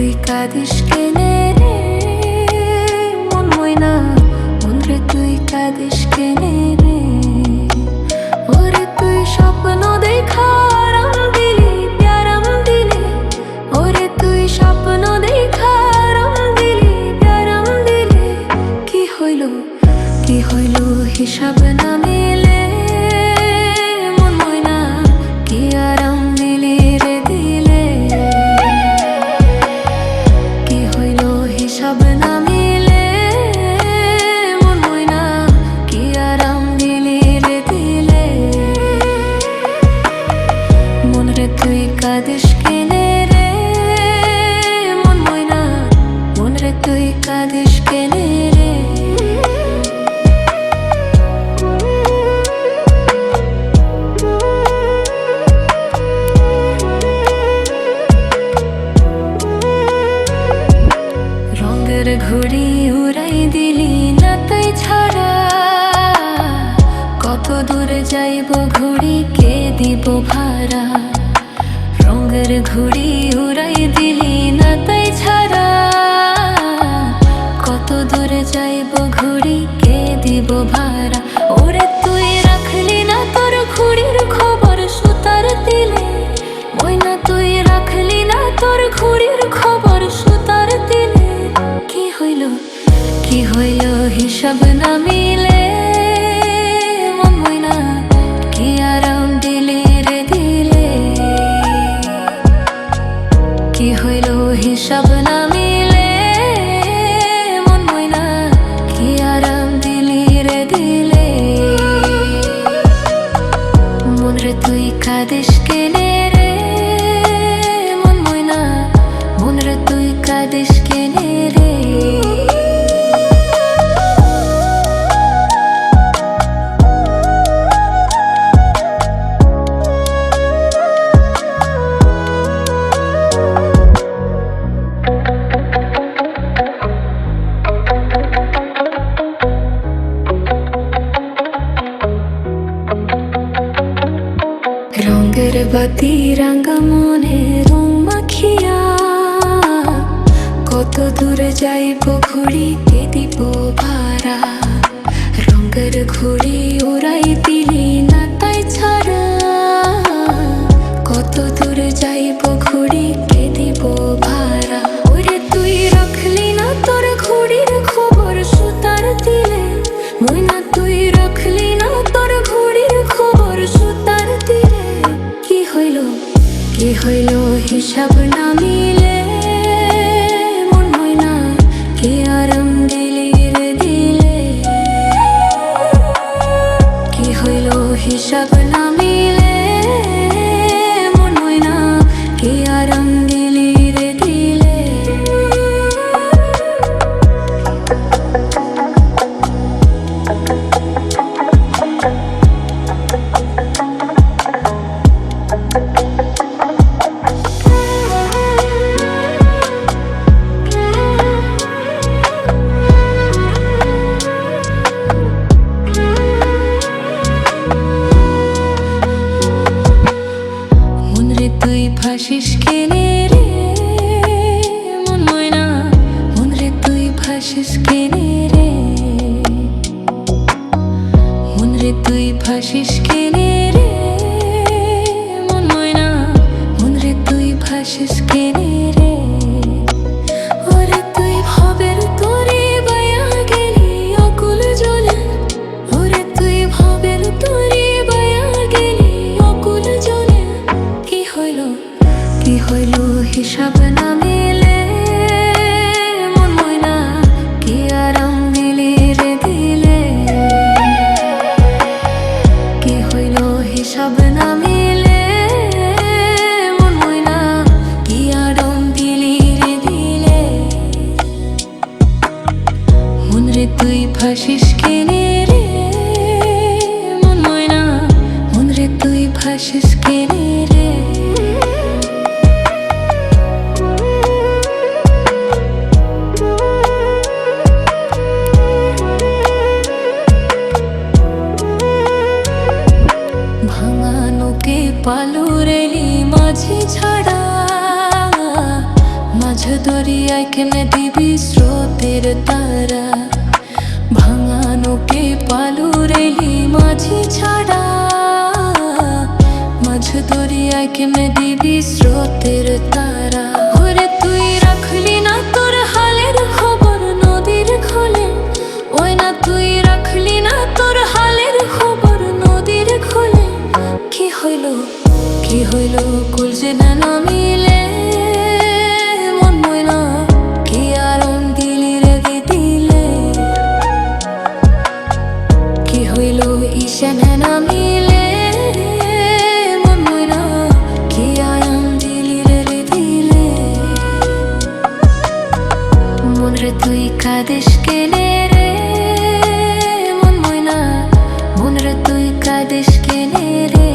তুই কাঁদিস কেনে রে মন ময়না, মন রে তুই কাঁদিস কেনে রে। ওরে তুই স্বপ্ন দেখা আরাম দিলি প্যারাম দিলি, ওরে তুই স্বপ্ন দেখা আরাম দিলি প্যারাম দিলি। কি হইল কি হইল হিসাব না মিলে মন ময়না, কি আরাম দিলি রে দিলে। কি হইল হিসাব না মিলে মন ময়না, কি আরাম দিলি রে দিলে। মন রে তুই কাঁদিস কেনে রে মন ময়না, মন রে তুই কাঁদিস কেনে রে। রঙের ঘুড়ি উড়াই দিলি না তাই ছাড়া, কত দূরে যাইব ঘুড়ি কে দিব ভাড়া। রঙের ঘুড়ি উড়াই দিলি না তাই ছাড়া, কত দূরে যাইব ঘুড়ি কে দিব ভাড়া। ওরে তুই রাখলি না তোর ঘুড়ির খবর সুতার দিলে ময়না, তুই রাখলি না তোর ঘুড়ির খবর সুতার দিলে। কি হইল কি হইল হিসাব না মিলে মন ময়না, কি আরাম দিলি রে দিলে। কি হইল হিসাব না মিলে মন ময়না, কি আরাম দিলি রে দিলে। মন রে তুই কাঁদিস কেনে রে মন ময়না, মন রে তুই কাঁদিস কেনে রে। রঙের বাতি রাঙা মনে রং মাখিয়া, কত দূরে যাইব ঘুড়ি কে দিব ভাড়া। রঙের ঘুড়ি উড়াই দিলি না তাই ছাড়া, কত দূরে যাইব ঘুড়ি কে দিব ভাড়া। ওরে তুই রাখলি না তোর ঘুড়ির খবর সুতার দিলে ময়না, তুই রাখলি না তোর ঘুড়ির খবর সুতার দিলে। কি হইল কি হইল হিসাব না মিলে মন ময়না, কি আরাম দিলি রে দিলে। কি হইল হিসাব না মিলে মন ময়না, কি আরাম দিলি রে দিলে। তুই ভাসিস কেনে রে মন ময়না, মন রে তুই ভাসিস কেনে রে। মন রে তুই ভাসিস কেনে রে মন ময়না, মন রে তুই ভাসিস কেনে রে। ওরে তুই ভবের তোরে বায়া গেলি অকুল জলে, ওরে তুই ভবের তোরে বায়া গেলি অকুল জলে। কি হইল কি হইল হিসাব না মিলে মন ময়না, কি আরাম দিলি রে দিলে। কি হইল হিসাব না মিলে মন ময়না, কি আরাম দিলি রে দিলে। মন রে তুই ভাসিস কেনে রে মন ময়না, মন রে তুই ভাসিস কেনে রে। ভাঙানোকে পালুরেলি মাঝি ছাড়া, মাঝ দরিয়ায় কেমনে দিবি স্রোতের তারা, ভাঙা নৌকে পালুর এলি মাঝি ছাড়া। মাঝ দরিয়ায় কেমনে দিবি স্রোতের তারা। ওরে তুই রাখলি না তোর হালের খবর নদীর খোলে, ওই না তুই রাখলি না তোর হালের খবর নদীর খোলে। কি হইল কি হইল কুল যে না নামিলে, মন ময়না কি আরম দিলি রেগে দিলে। কি হইল ঈশান নামিলে, মন ময়না কি আরম দিলি রেগে দিলে। মন রে তুই কাঁদিস কেনে রে, মন ময়না মন রে তুই কাঁদিস কেনে রে।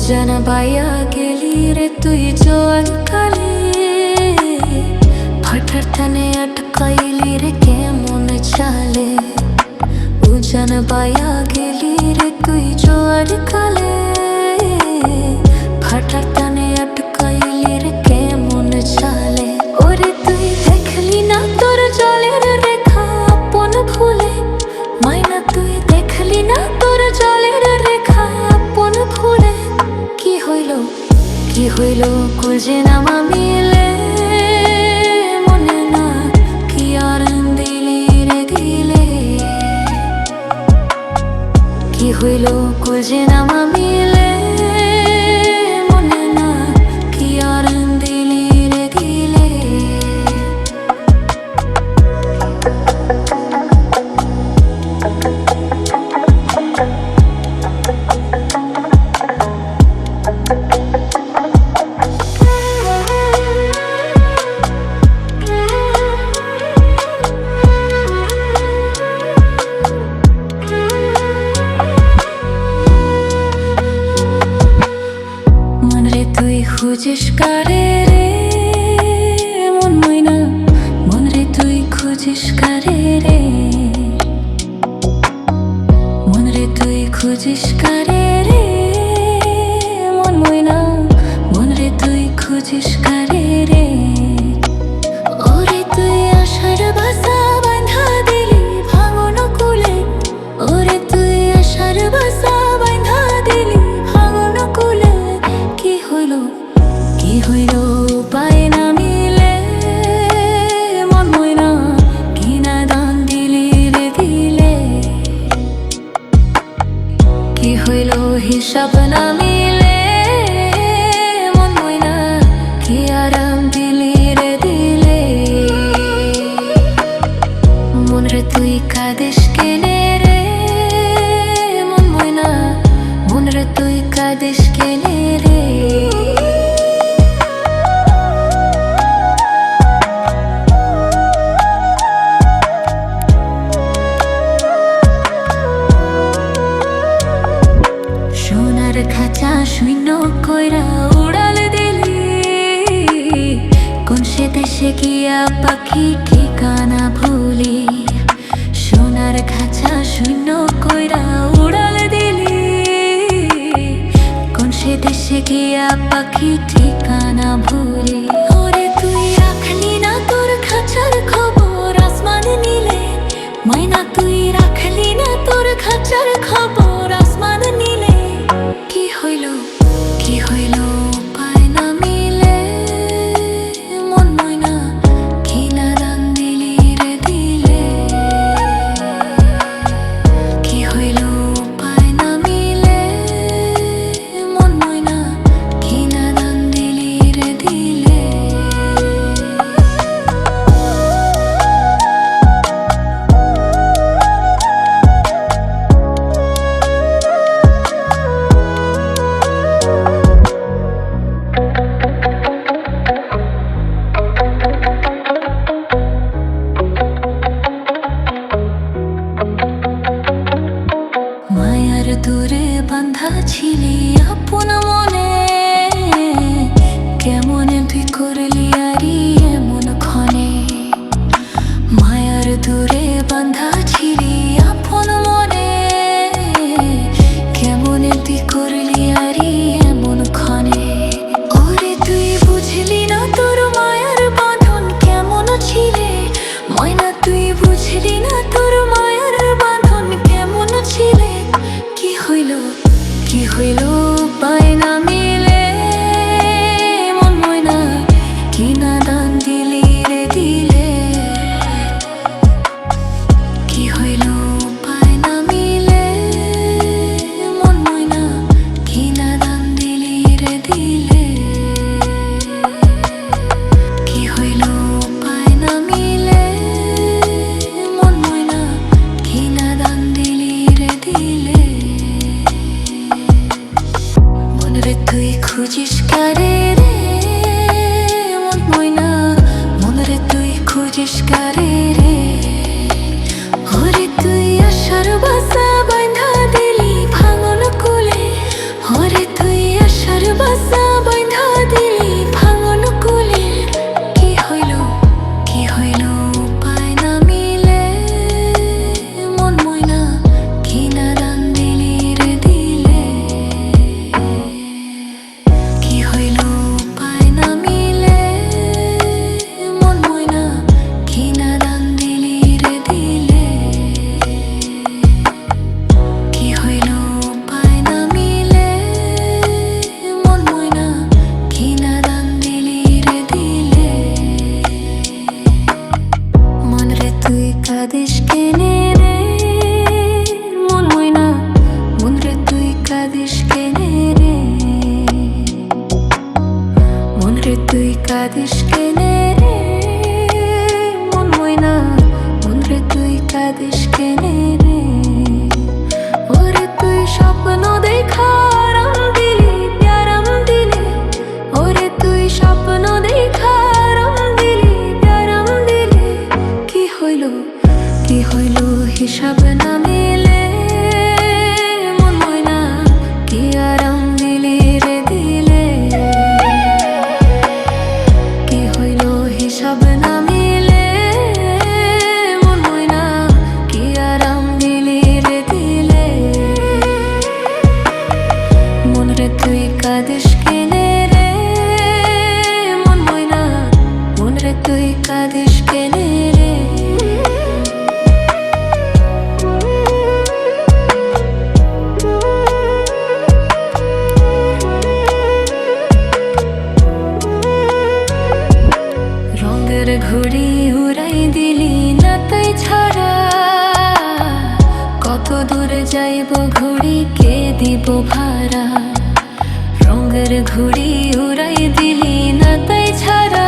জানা বাইয়া গেলি রে তুই জোয়ার কালে, ভাটার থানে আটকাইলি রে কেমন চালে। জানা বাইয়া গেলি রে তুই জোয়ার কালে, ভাটার থানে আটকাইলি রে কেমন চালে। ওরে তুই দেখলি না তোর জলের রেখা আপন ভুলে, মাইনা তুই দেখলি না তোর জলের রেখা আপন ভুলে। কি হইল কুল যে নামা মিলে, মনে না কি আরাম দিলি রে দিলে। কি হইল কুল যে নামা মিলে, মনে না কি আরাম দিলি রে দিলে। খুঁজিস কারে রে, মন ময়না মন রে তুই খুঁজিস কারে রে। মন রে তুই খুঁজিস কারে রে, মন ময়না মন রে তুই খুঁজিস কারে রে। ওরে তুই আশার বাসা বাঁধা দিলি ভাঙন কুলে, ওরে তুই আশার বাসা বাঁধা দিলি ভাঙন কুলে। কি হইল উপায় না মিলে, মন ময়না কি না দান দিলি রে দিলে। কি হইল হিসাব না মিলে, মন ময়না কি আরাম দিলি রে দিলে। মন রে তুই কাঁদিস কেনে রে, মন ময়না মন রে তুই কাঁদিস কেনে রে। খাঁচা শূন্য কইরা উড়াল দিলি, কোন সে দেশে গিয়া পাখি ঠিকানা ভুলি। সোনার খাঁচা শূন্য কইরা উড়াল দিলি, কোন সে দেশে গিয়া পাখি ঠিকানা ভুলি। ওরে তুই রাখলি না তোর খাঁচার খবর আসমান নিলে, মাইনা তুই রাখলি না তোর খাঁচার খবর আসমান নিলে। কি হইল উপায় না মিলে, মন ময়না কি না দান দিলি রে দিলে। কি হইল উপায় না মিলে, মন ময়না কি না দান দিলি রে দিলে। বাঁধা ছিলি আপন মনে, কেমন তুই করলি আরি এমন ক্ষণে। মায়ার দূরে বাঁধা ছিলি আপন মনে, কেমন তুই করলি আরি এমন ক্ষণে। ওরে তুই বুঝলি না তোর মায়ার বাঁধন কেমন ছিলে, ময়না তুই বুঝলি না তোর মায়ার বাঁধন কেমন ছিলে। কি হইল কি হইল পায় না মিলে, মন ময়না কি না দান দিলি রে দিলে। কি হইল পায় না মিলে, মন ময়না কি না দান দিলি রে দিলে। কি হইল পায় না মিলে, মন ময়না কি না দান দিলি রে দিলে। মনরে তুই খুঁজিস কারে রে, মন ময়না মনরে তুই খুঁজিস কারে রে। ওরে তুই আশার বাসা বাঁধা দিলি ভাঙন কুলে, ওরে তুই আশার বাসা বাঁধা দিলি ভাঙন কুলে। কি হইল পায় না মিলে, মন ময়না কি না দান দিলি রে দিলে। কি হইল পায় না মিলে, মন ময়না কি না দান দিলি রে দিলে। কি হইল পায় না মিলে, মন ময়না কি না দান দিলি রে দিলে। মনরে তুই কাঁদিস কেনে রে, মন ময়না মনরে তুই কাঁদিস কেনে রে। মনরে তুই কাঁদিস কেনে রে, মন ময়না মনরে তুই কাঁদিস কেনে রে। ওরে তুই স্বপ্ন দেখা আরাম দিলি প্যারাম দিলি, ওরে তুই স্বপ্ন দেখা আরাম দিলি প্যারাম দিলি। কি হইল হিসাব না মিলে, মন ময়না কি আরাম দিলি রে দিলে। কি হইল হিসাব না মিলে, মন ময়না কি আরাম দিলি রে দিলে। মনরে তুই কাঁদিস কেনে রে, মন ময়না মনরে তুই কাঁদিস কেনে রে। রঙের ঘুড়ি উড়াই দিলি না তাই ছাড়া, কত দূরে যাইব ঘুড়ি কে দিব ভাড়া। রঙের ঘুড়ি উড়াই দিলি না তাই ছাড়া,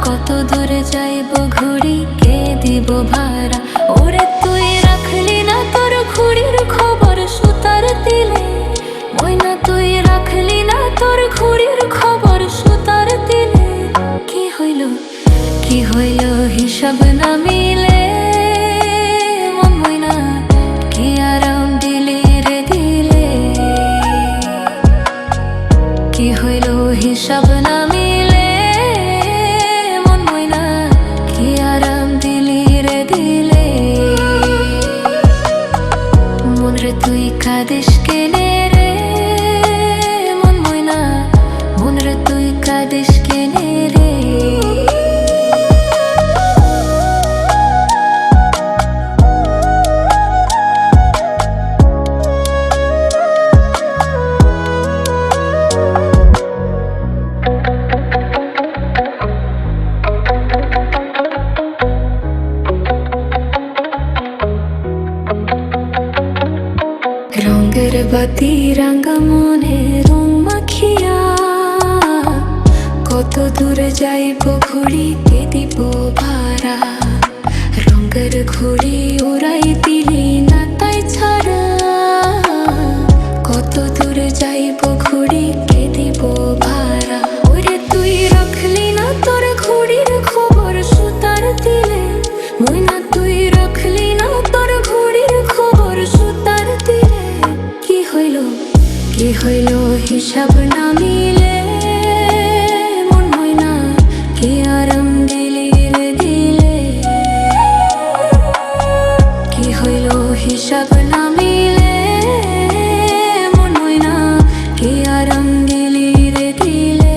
কত দূরে যাইব ঘুড়ি কে দিব ভাড়া। ওরে তুই রাখলি না তোর ঘুড়ির খবর সুতার দিলে, ময়না তুই রাখলি না তোর ঘুড়ির খবর সুতার দিলে। কি হইল হিসাব না মিলে, মন ময়না কি আরাম দিলি রে দিলে। কি হইল হিসাব না মিলে, মন ময়না কি আরাম দিলি রে দিলে। মনরে তুই কাঁদিস কেনে রে, মন ময়না মনরে তুই কাঁদিস কেনে রে। রঙের বাতি রাঙা মনে রং মাখিয়া, কত দূরে যাইব ঘুড়ি কে দিব ভাড়া। রঙের ঘুড়ি উড়াই দিলি না তাই ছাড়া, কত দূরে যাইব ঘুড়ি কে দিব ভাড়া। ওরে তুই রাখলি না তোর ঘুড়ির খবর সুতার দিলে, ময়না তুই রাখলি না তোর ঘুড়ির খবর সুতার দিলে। হিসাব না মিলে মন ময়না কি আরাম দিলি রে দিলে।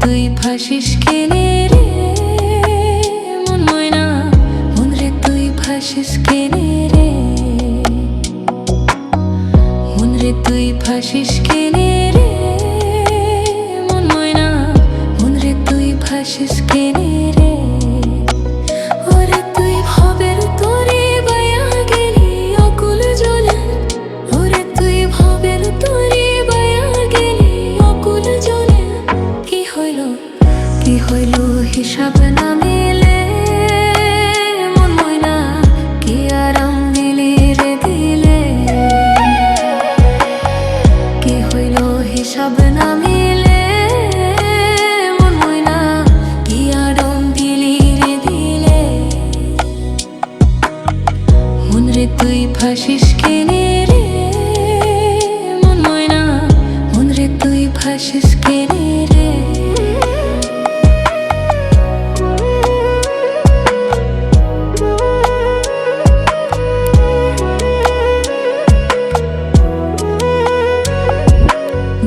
তুই ভাসিস কেনে রে মন ময়না, মন রে তুই ভাসিস কেনে রে, মন রে তুই ভাসিস কেনে রে মন ময়না, মন রে তুই ভাসিস কেনে রে। ওরে তুই ভবের তোরে বায়া গেলি অকুল জলে, ওরে তুই ভবের তোরে বায়া গেলি অকুল জলে। কি হইল হিসাব না মিলে মন ময়না কি আরাম দিলি রে দিলে। কি হইল হিসাব না মিলে মন ময়না কি আরাম দিলি রে দিলে। মন রে তুই ভাসিস কেনে রে মন ময়না, মন রে তুই ভাসিস কেনে রে।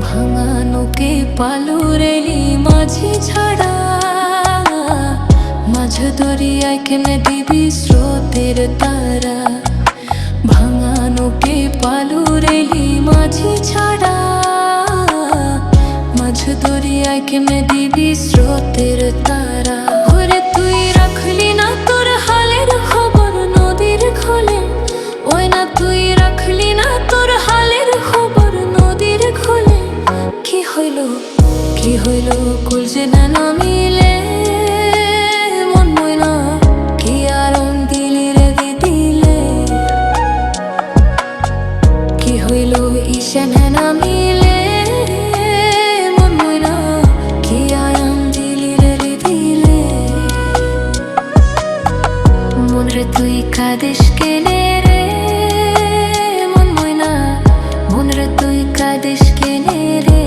ভাঙানোকে পালুরেলি মাঝি ছাড়া, মাঝ দরিয়ায় কেমনে দিবি স্রোতের তারা। ভাঙানোকে পালুরেলি মাঝি ছাড়া, মাঝ দরিয়ায় কেমনে দিবি স্রোতের তারা। ওরে তুই রাখলি না তোর হালের খবর নদীর খোলে, ওই না তুই রাখলি না তোর হালের খবর নদীর খোলে। কি হইল কুল যে না মিলে মন ময়না কি আরাম দিলি রে দিলে। কি হইল ঈশান না মিলে মন ময়না কি আরাম দিলি রে দিলে। মন রে তুই কাঁদিস কেনে রে মন ময়না, মন রে তুই কাঁদিস কেনে রে।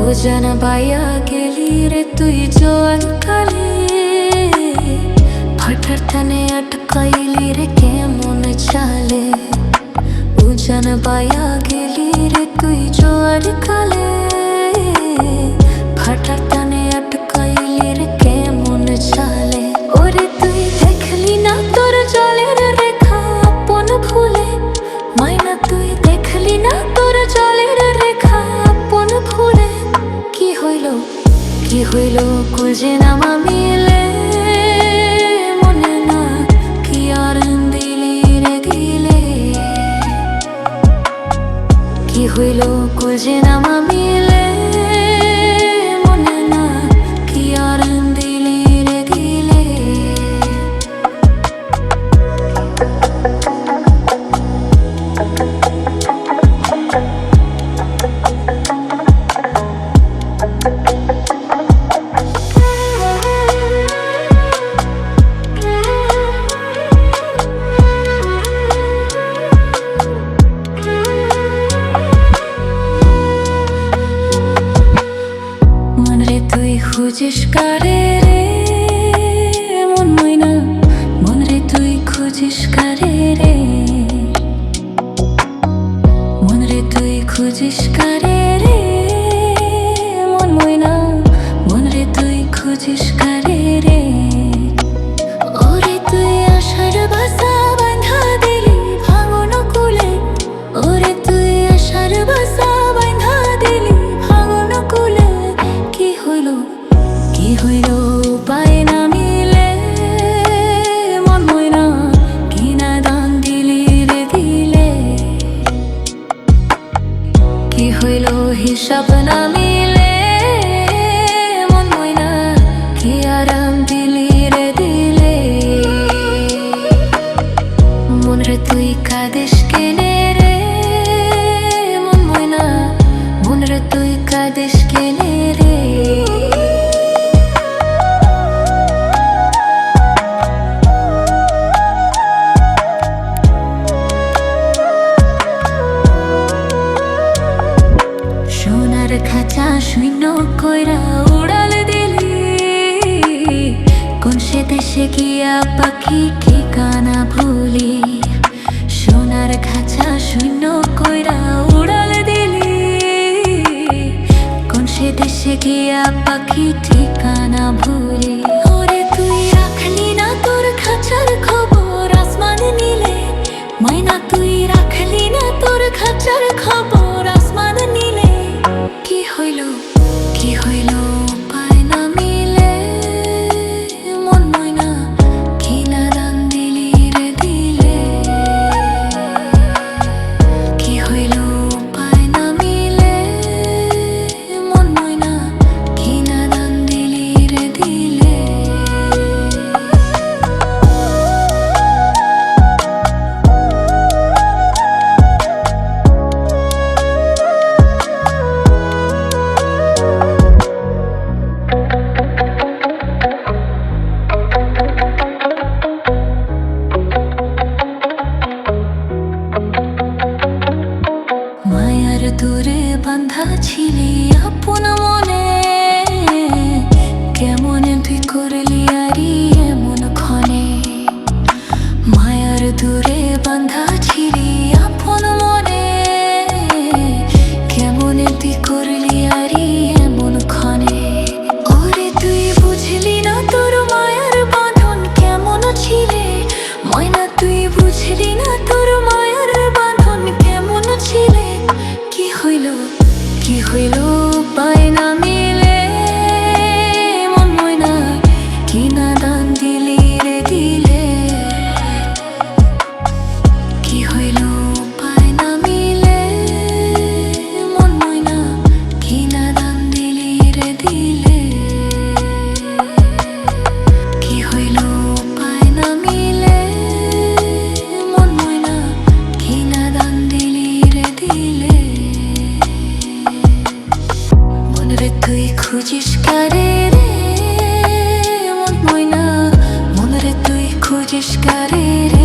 ওজন বাইয়া গেলি রে তুই জোয়ার কালে, ফাটার টানে আটকাইলি রে কেমন চালে। ওজন বাইয়া গেলি রে তুই জোয়ার কালে, ফাটার টানে আটকাইলি রে কেমন চালে। ওরে তুই দেখলি না তোর জলের রেখা আপন ভুলে, মাইনা তুই দেখলি না তোর জলের রেখা আপন ভুলে। কি হইল কুল যে নামা মিলে মনে না কি আরাম দিলি রে দিলে। কি হইল কুল যে নামা মিলে মনে না কি আরাম দিলি রে দিলে। খুঁজিস কারে রে মন ময়না, মন রে তুই খুঁজিস কারে রে, মন রে তুই খুঁজিস কারে রে মন ময়না, মন রে তুই খুঁজিস কারে রে। ওরে তুই আশার বাসা বাঁধা দিলি ভাঙন কুলে, ওরে তুই আশার বাসা বাঁধা দিলি ভাঙন কুলে। কি হইল সে দেশে গিয়া পাখি ঠিকানা ভুলি সোনার খাঁচা শূন্য কইরা উড়াল দিলি কোন সে দেশে গিয়া পাখি ঠিকানা ভুলি ওরে তুই রাখলি না তোর খাঁচার খবর আসমান নিলে মাইনা তুই রাখলি না তোর খাঁচার খবর আসমান নিলে কি হইল কি হইল পায় না মিলে মন ময়না কি না দান দিলি রে দিলে কি হইল পায় না মিলে মন ময়না কি না দান দিলি রে দিলে মায়ার দূরে বাঁধা ছিলি আপন মনে কেমন তুই করলি আরি এমন ক্ষণে মায়ার দূরে বাঁধা ছিলি আপন মনে কেমন তুই করলি আরি এমন ক্ষণে ওরে তুই বুঝলি না তোর মায়ার বাঁধন কেমন ছিলে ময়না তুই বুঝলি না তোর মায়ার বাঁধন কেমন ছিলে কি হইল পায় না মিলে মন ময়না কি না দান দিলি রে দিলে কি হইল পায় না মিলে মন ময়না কি না দান দিলি রে দিলে কি হইল পায় না মিলে মন ময়না কি না দান দিলি রে দিলে মনরে তুই খুঁজিস কারে রে মন ময়না মনরে তুই খুঁজিস কারে রে